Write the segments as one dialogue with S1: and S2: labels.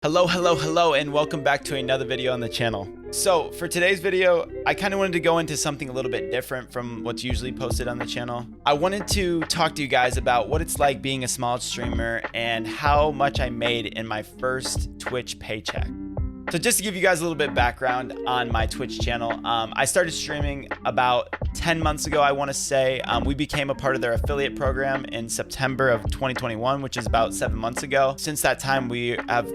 S1: Hello, and welcome back to another video on the channel. So for today's video, I kind of wanted to go into something a little bit different from what's usually posted on the channel. I wanted to talk to you guys about what it's like being a small streamer and how much I made in my first Twitch paycheck. So just to give you guys a little bit of background on my Twitch channel, I started streaming about 10 months ago, I want to say. We became a part of their affiliate program in September of 2021, which is about 7 months ago. Since that time, we have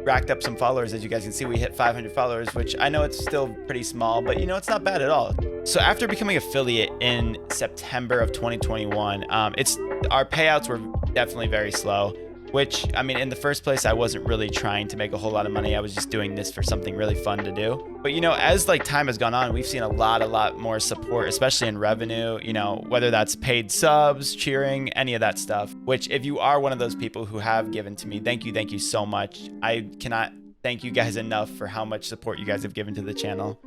S1: racked up some followers. As you guys can see, we hit 500 followers, which I know it's still pretty small, but you know, it's not bad at all. So after becoming affiliate in September of 2021, our payouts were definitely very slow, which, I mean, in the first place, I wasn't really trying to make a whole lot of money. I was just doing this for something really fun to do. But you know, as like time has gone on, we've seen a lot more support, especially in revenue, you know, whether that's paid subs, cheering, any of that stuff, which if you are one of those people who have given to me, thank you so much. I cannot thank you guys enough for how much support you guys have given to the channel.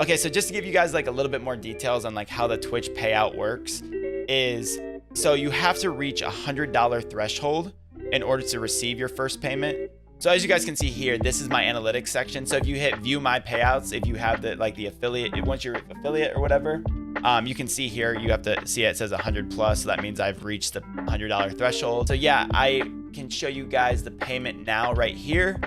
S1: Okay, so just to give you guys like a little bit more details on like how the Twitch payout works is, so you have to reach $100 threshold in order to receive your first payment. So as you guys can see here, this is my analytics section. So if you hit view my payouts, if you have the affiliate, once you're affiliate or whatever, you can see here, you have to see it says 100 plus. So that means I've reached the $100 threshold. So yeah, I can show you guys the payment now right here.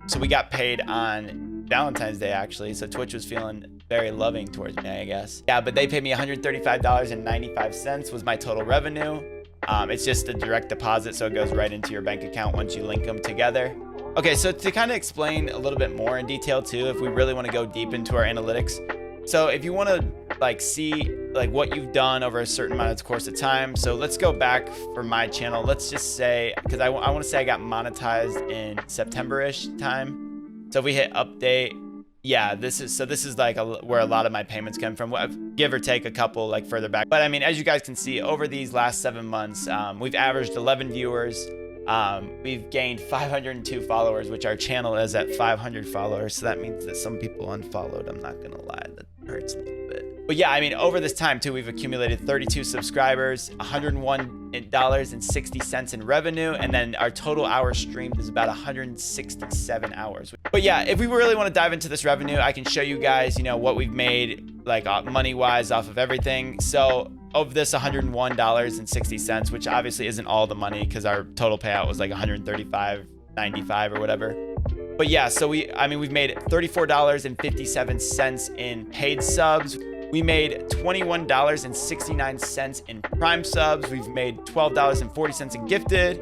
S1: So we got paid on Valentine's Day actually. So Twitch was feeling very loving towards me, I guess. Yeah, but they paid me $135.95 was my total revenue. It's just a direct deposit, so it goes right into your bank account once you link them together. Okay, so to kind of explain a little bit more in detail too, if we really want to go deep into our analytics. So if you want to like see like what you've done over a certain amount of course of time. So let's go back for my channel. Let's just say, because I want to say I got monetized in September-ish time. So if we hit update, yeah, this is like where a lot of my payments come from, give or take a couple like further back. But I mean, as you guys can see, over these last 7 months, we've averaged 11 viewers. We've gained 502 followers, which our channel is at 500 followers. So that means that some people unfollowed. I'm not gonna lie, that hurts a little bit. But yeah, I mean, over this time too, we've accumulated 32 subscribers, $101.60 in revenue, and then our total hours streamed is about 167 hours. But yeah, if we really want to dive into this revenue, I can show you guys, you know, what we've made like money-wise off of everything. So of this $101.60, which obviously isn't all the money because our total payout was like $135.95 or whatever. But yeah, so we've made $34.57 in paid subs. We made $21.69 in prime subs. We've made $12.40 in gifted.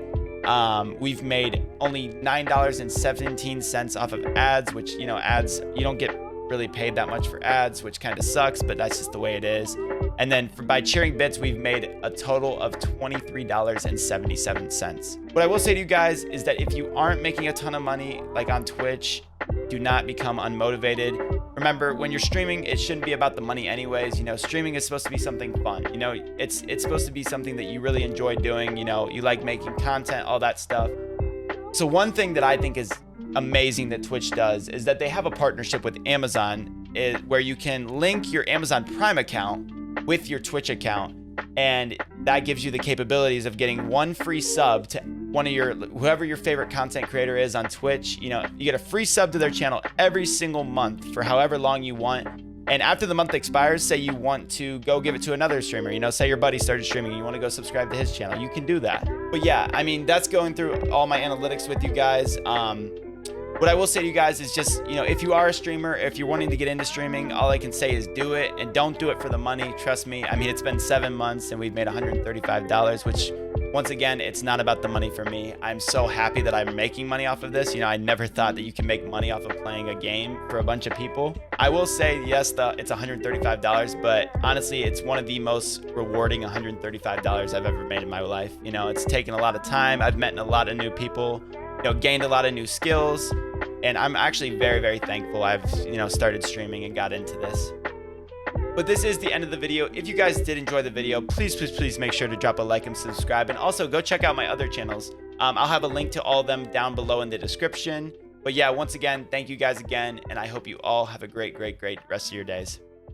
S1: We've made only $9.17 off of ads, which, you know, ads, you don't get really paid that much for ads, which kind of sucks, but that's just the way it is. And then by cheering bits, we've made a total of $23.77. What I will say to you guys is that if you aren't making a ton of money, like on Twitch, do not become unmotivated. Remember, when you're streaming, it shouldn't be about the money anyways. You know, streaming is supposed to be something fun. You know, it's supposed to be something that you really enjoy doing. You know, you like making content, all that stuff. So one thing that I think is amazing that Twitch does is that they have a partnership with Amazon where you can link your Amazon Prime account with your Twitch account, and that gives you the capabilities of getting one free sub to one of whoever your favorite content creator is on Twitch. You know, you get a free sub to their channel every single month for however long you want. And after the month expires, say you want to go give it to another streamer, you know, say your buddy started streaming and you want to go subscribe to his channel, you can do that. But yeah, I mean, that's going through all my analytics with you guys. What I will say to you guys is just, you know, if you are a streamer, if you're wanting to get into streaming, all I can say is do it, and don't do it for the money. Trust me. I mean, it's been 7 months and we've made $135, which once again, it's not about the money for me. I'm so happy that I'm making money off of this. You know, I never thought that you can make money off of playing a game for a bunch of people. I will say, yes, it's $135, but honestly, it's one of the most rewarding $135 I've ever made in my life. You know, it's taken a lot of time. I've met a lot of new people, you know, gained a lot of new skills. And I'm actually very thankful I've, you know, started streaming and got into this. But this is the end of the video. If you guys did enjoy the video, please make sure to drop a like and subscribe. And also go check out my other channels. I'll have a link to all of them down below in the description. But yeah, once again, thank you guys again. And I hope you all have a great rest of your days.